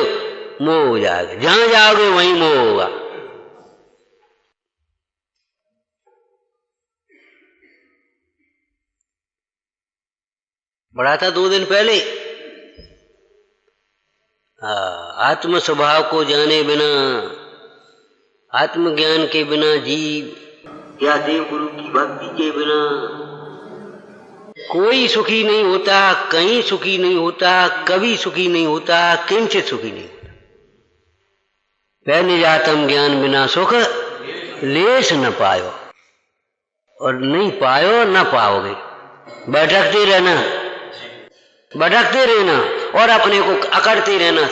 मोह हो जाएगा। जहां जाओगे वहीं मोह होगा। पढ़ा था 2 दिन पहले, आत्म स्वभाव को जाने बिना, आत्मज्ञान के बिना जीव या देव गुरु की भक्ति के बिना कोई सुखी नहीं होता, कहीं सुखी नहीं होता, कभी सुखी नहीं होता, किंचित सुखी नहीं होता। पहले जातम ज्ञान बिना सुख लेस न पायो, और नहीं पायो न पाओगे। भटकते रहना, भटकते रहना और अपने को अकड़ते रहना,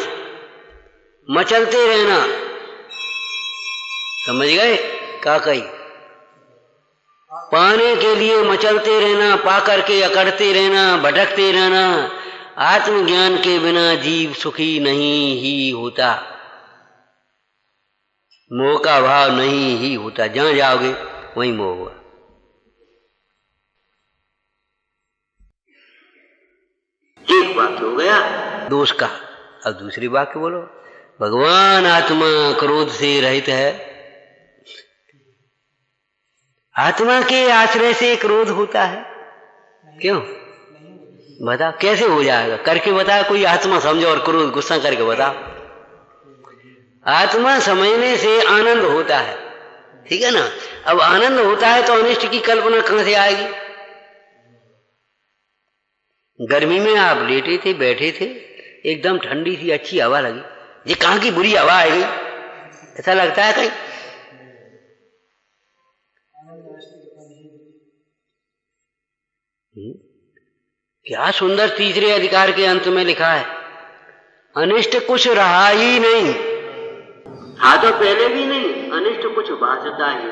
मचलते रहना। समझ गए? क्या कही? पाने के लिए मचलते रहना, पाकर के अकड़ते रहना, भटकते रहना। आत्मज्ञान के बिना जीव सुखी नहीं ही होता, मोह का भाव नहीं ही होता। जहां जाओगे वहीं मोह हुआ। एक वाक्य हो गया दोष का। अब दूसरी वाक्य बोलो। भगवान आत्मा क्रोध से रहित है। आत्मा के आश्रय से क्रोध होता है? क्यों? बता कैसे हो जाएगा? करके बता। कोई आत्मा समझो और क्रोध गुस्सा करके बता। आत्मा समझने से आनंद होता है, ठीक है ना। अब आनंद होता है तो अनिष्ट की कल्पना कहां से आएगी? गर्मी में आप लेटे थे, बैठे थे, एकदम ठंडी सी अच्छी हवा लगी, ये कहां की बुरी हवा आ गई, ऐसा लगता है कहीं? क्या सुंदर तीसरे अधिकार के अंत में लिखा है, अनिष्ट कुछ रहा ही नहीं। हाँ तो पहले भी नहीं, अनिष्ट कुछ भासता ही।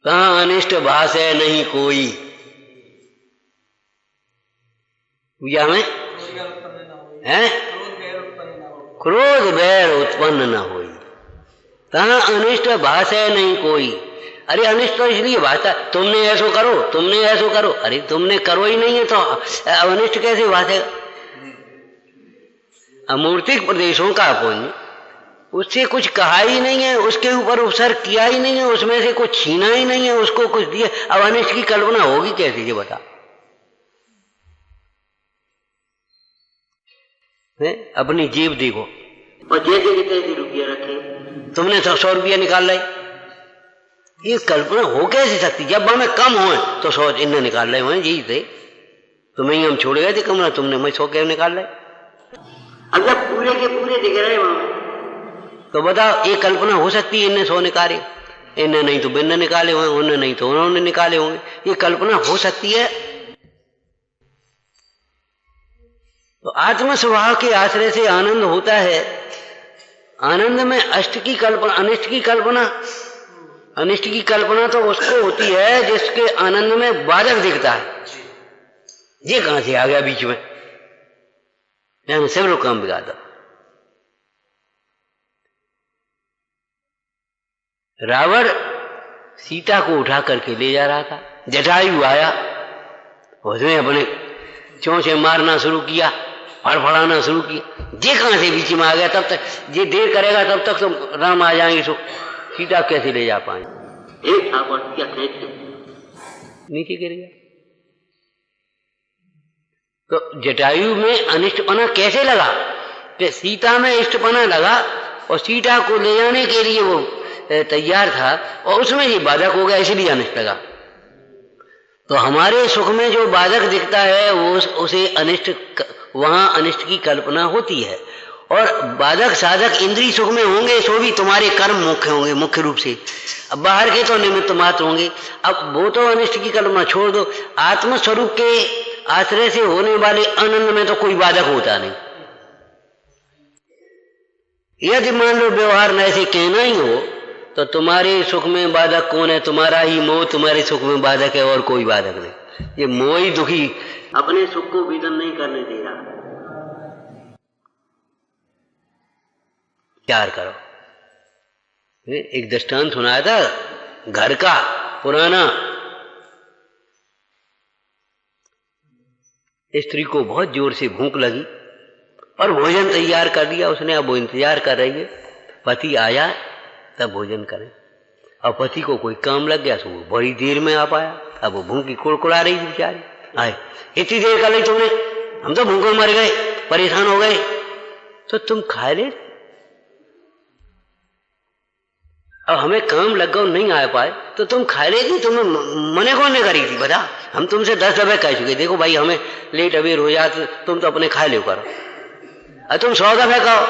कहां अनिष्ट भास है? नहीं कोई। पूजा में है क्रोध बैर उत्पन्न न होई। तहाँ अनिष्ट भाषा नहीं कोई। अरे अनिष्ट तो इसलिए भाषा, तुमने ऐसो करो, तुमने ऐसो करो, अरे तुमने करो ही नहीं है तो अनिष्ट कैसे भाषेगा? अमूर्तिक प्रदेशों का पुण्य, उससे कुछ कहा ही नहीं है, उसके ऊपर उपसर्ग किया ही नहीं है, उसमें से कुछ छीना ही नहीं है, उसको कुछ दिया। अब अनिष्ट की कल्पना होगी कैसे ये बता? अपनी जेब देखो और जैसे कि तैसे रुपया रखे, तुमने 100 रुपया निकाल लाई, ये कल्पना हो कैसे सकती? जब हमें कम हो तो 100 इन्हें निकाल लाए हुए जी थे, तुम्हें हम छोड़ गए थे कमरा, तुमने मैं 100 के निकाल लाए। अब जब पूरे के पूरे दिख रहे वहां तो बताओ ये कल्पना हो सकती है? इन्हें 100 निकाले, इन्हें नहीं तो बिन्ने निकाले हुए, उन्हें नहीं तो उन्होंने निकाले होंगे, ये कल्पना हो सकती है? तो आत्म स्वभाव के आश्रय से आनंद होता है। आनंद में अष्ट की कल्पना, अनिष्ट की कल्पना, अनिष्ट की कल्पना तो उसको होती है जिसके आनंद में बाधक दिखता है। ये कहां से आ गया बीच में? यानी सब लोग काम बिगाड़ दो। रावण सीता को उठा करके ले जा रहा था, जटायु आया, उसने अपने चोंचे मारना शुरू किया, फड़फड़ाना शुरू किया। ये कहां से बीच में आ गया? तब तक ये देर करेगा तब तक तो राम आ जाएंगे, तो सीता कैसे ले जा पाएंगे? एक था क्या नीचे गिर गया। तो जटायु में अनिष्टपना कैसे लगा? कि सीता में इष्टपना लगा और सीता को ले जाने के लिए वो तैयार था और उसमें ये बाधक हो गया, इसलिए अनिष्ट लगा। तो हमारे सुख में जो बाधक दिखता है वो उसे अनिष्ट, वहां अनिष्ट की कल्पना होती है। और बाधक साधक इंद्रिय सुख में होंगे सो भी तुम्हारे कर्म मुख्य होंगे, मुख्य रूप से। अब बाहर के तो निमित्त मात्र होंगे। अब वो तो अनिष्ट की कल्पना छोड़ दो, आत्मस्वरूप के आश्रय से होने वाले आनंद में तो कोई बाधक होता नहीं। यदि मान लो व्यवहार में ऐसे कहना ही हो तो तुम्हारे सुख में बाधक कौन है? तुम्हारा ही मोह तुम्हारे सुख में बाधक है और कोई बाधक नहीं। ये मोह ही दुखी अपने सुख को वेदन नहीं करने दे रहा। प्यार करो। एक दृष्टांत सुनाया था घर का पुराना। स्त्री को बहुत जोर से भूख लगी और भोजन तैयार कर दिया उसने। अब वो इंतजार कर रही है पति आया तब भोजन करें। अब पति को कोई काम लग गया तो वो बड़ी देर में आ पाया। अब वो भूखी कुड़कुड़ा रही थी बेचारी। आए इतनी देर कर ली तुमने, हम तो भूखे मर गए, परेशान हो गए, तो तुम खा ले। अब हमें काम लग गया नहीं आ पाए तो तुम खा लेती। तुम्हें मने कौन ने करी थी बता? हम तुमसे 10 दफे कह चुके, देखो भाई हमें लेट अबेर हो जाते, तुम तो अपने खा ले करो। अरे तुम 100 दफे कहो,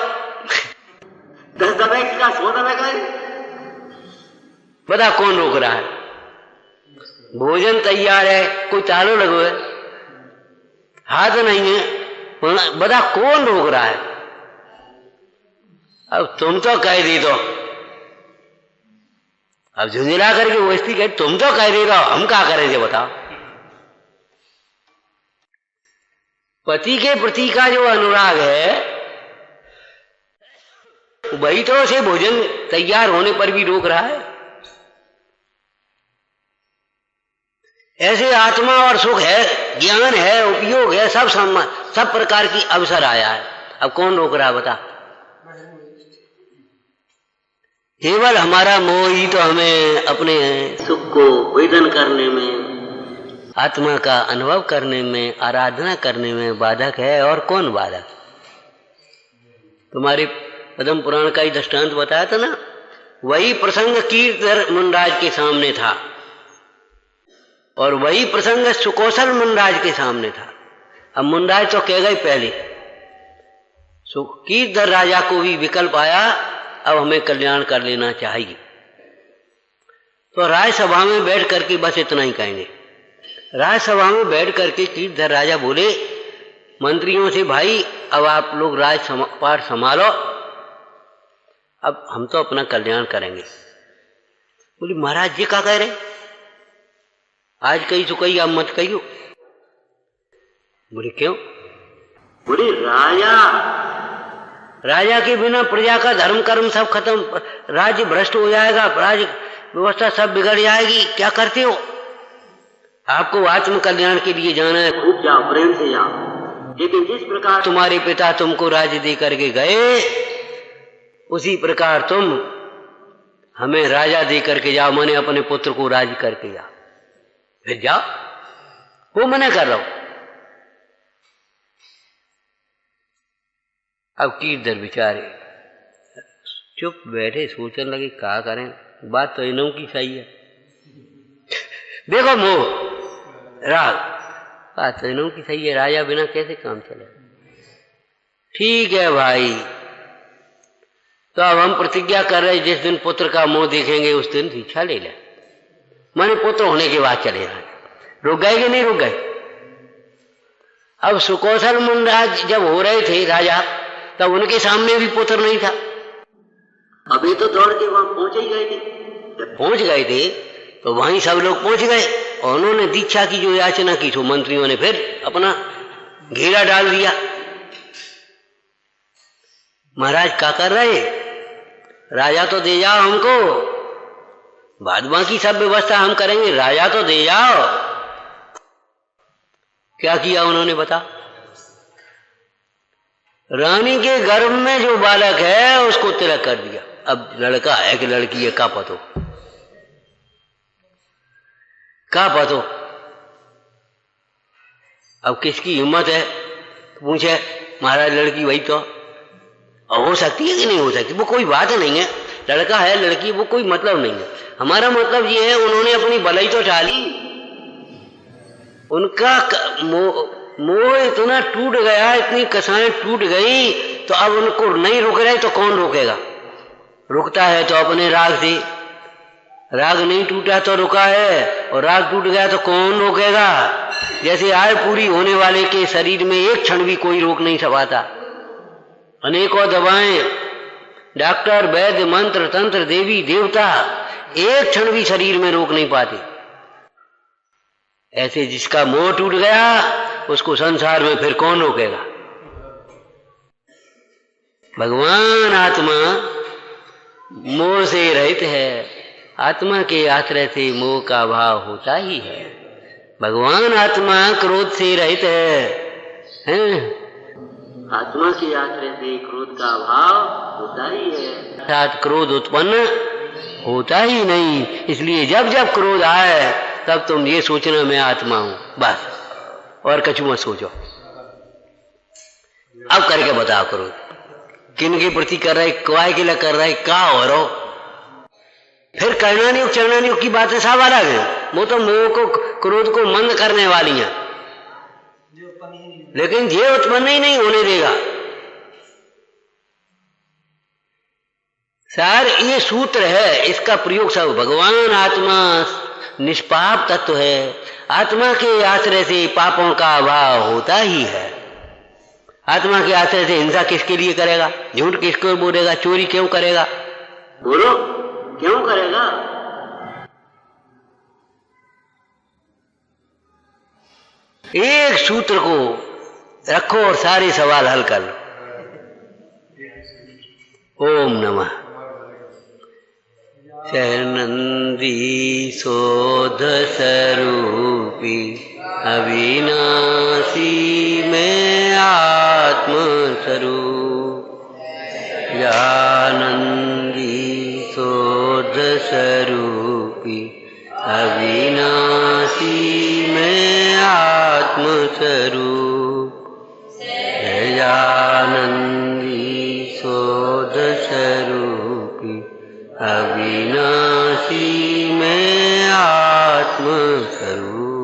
10 दफे क्या 100 दफे कहे? बता कौन रोक रहा है? भोजन तैयार है, कोई तालो लगो है, हाथ नहीं है, बता कौन रोक रहा है? अब तुम तो कह दी तो अब झुंझला करके वो स्त्री कहे तुम तो कह दे रहा हो, हम क्या करेंगे बताओ? पति के प्रति का जो अनुराग है वही तो उसे भोजन तैयार होने पर भी रोक रहा है। ऐसे आत्मा और सुख है, ज्ञान है, उपयोग है, सब प्रकार की अवसर आया है। अब कौन रोक रहा है बता? केवल हमारा मोह ही तो हमें अपने सुख को वेदन करने में, आत्मा का अनुभव करने में, आराधना करने में बाधक है। और कौन बाधक? तुम्हारे पद्म पुराण का ही दृष्टांत बताया था ना, वही प्रसंग कीर्ति मुनराज के सामने था और वही प्रसंग सुकौशल मुनराज के सामने था। अब मुनराज तो कह गए पहले, कीर्ति राजा को भी विकल्प आया अब हमें कल्याण कर लेना चाहिए। तो राजसभा में बैठ करके बस इतना ही कहेंगे। राजसभा में बैठ करके कीर्ति राजा बोले मंत्रियों से, भाई अब आप लोग राजपाट संभालो, अब हम तो अपना कल्याण करेंगे। बोले महाराज जी क्या कह रहे? आज कही तो कही, अब मत कहियो। बोले क्यों? बोले राजा राजा के बिना प्रजा का धर्म कर्म सब खत्म, राज्य भ्रष्ट हो जाएगा, राज्य व्यवस्था सब बिगड़ जाएगी। क्या करते हो? आपको आत्म कल्याण के लिए जाना है, खूब जाओ, प्रेम से जाओ। लेकिन जिस प्रकार तुम्हारे पिता तुमको राज्य दे करके गए, उसी प्रकार तुम हमें राजा दे करके जाओ, मैंने अपने पुत्र को राज करके जाओ। फिर जाओ, वो मना कर रहा हूं। अब कीर्दर बेचारे चुप बैठे, सोचने लगे क्या करें। बात तो इन्हों की सही है। देखो मोह राग, बात तो इन्हों की सही है, राजा बिना कैसे काम चले। ठीक है भाई, तो अब हम प्रतिज्ञा कर रहे, जिस दिन पुत्र का मुंह देखेंगे उस दिन दीक्षा ले लें। मैंने पुत्र होने के बाद चले जाए। रुक गए कि नहीं रुक गए? अब सुकौशल मुंडराज जब हो रहे थे राजा, तब उनके सामने भी पुत्र नहीं था। अभी तो दौड़ के वहां पहुंच ही गए थे। जब पहुंच गए थे तो वहीं सब लोग पहुंच गए और उन्होंने दीक्षा की जो याचना की, तो मंत्रियों ने फिर अपना घेरा डाल दिया। महाराज क्या कर रहे? राजा तो दे जाओ हमको, बाद बाकी सब व्यवस्था हम करेंगे, राजा तो दे जाओ। क्या किया उन्होंने बता? रानी के गर्भ में जो बालक है उसको तिलक कर दिया। अब लड़का है कि लड़की है, का पतो, का पतो। अब किसकी हिम्मत है पूछे महाराज लड़की वही तो, और हो सकती है कि नहीं हो सकती, वो कोई बात नहीं है। लड़का है लड़की, वो कोई मतलब नहीं है। हमारा मतलब ये है, उन्होंने अपनी भलाई तो टाली, उनका मोह इतना टूट गया, इतनी कसाएं टूट गई, तो अब उनको नहीं रुक रहे तो कौन रोकेगा? रुकता है तो अपने राग से, राग नहीं टूटा तो रुका है, और राग टूट गया तो कौन रोकेगा? जैसे आय पूरी होने वाले के शरीर में एक क्षण भी कोई रोक नहीं सकाता। अनेकों दवाएं, डॉक्टर, वैद्य, मंत्र तंत्र, देवी देवता एक क्षण भी शरीर में रोक नहीं पाते। ऐसे जिसका मोह टूट गया उसको संसार में फिर कौन रोकेगा? भगवान आत्मा मोह से रहित है, आत्मा के आश्रय से मोह का भाव होता ही है। भगवान आत्मा क्रोध से रहित है? आत्मा के आश्रय से क्रोध का भाव होता ही है, अर्थात क्रोध उत्पन्न होता ही नहीं। इसलिए जब जब क्रोध आए तब तुम ये सोचना मैं आत्मा हूं, बस, और कछु मत सोचो। अब करके बताओ क्रोध किन के प्रति कर रहे, काय के लिए कर रहे, का हो रहा? फिर करणानियुक्त चरणानियुक्त की बातें सब अलग है। वो तो मोह को, क्रोध को मंद करने वाली हैं, लेकिन ये उत्पन्न ही नहीं होने देगा। सर ये सूत्र है, इसका प्रयोग सब, भगवान आत्मा निष्पाप तत्व है, आत्मा के आश्रय से पापों का अभाव होता ही है। आत्मा के आश्रय से हिंसा किसके लिए करेगा? झूठ किसको बोलेगा? चोरी क्यों करेगा? बोलो क्यों करेगा? एक सूत्र को रखो और सारे सवाल हल कर लो। ओम नमः शरणंदी शोध स्वरूपी अविनाशी में आत्म स्वरूप, जानंदी शोध स्वरूपी अविनाशी में आत्म स्वरूप, जानंदी शोध स्वरूपी अविनाशी में आत्म स्वरूप।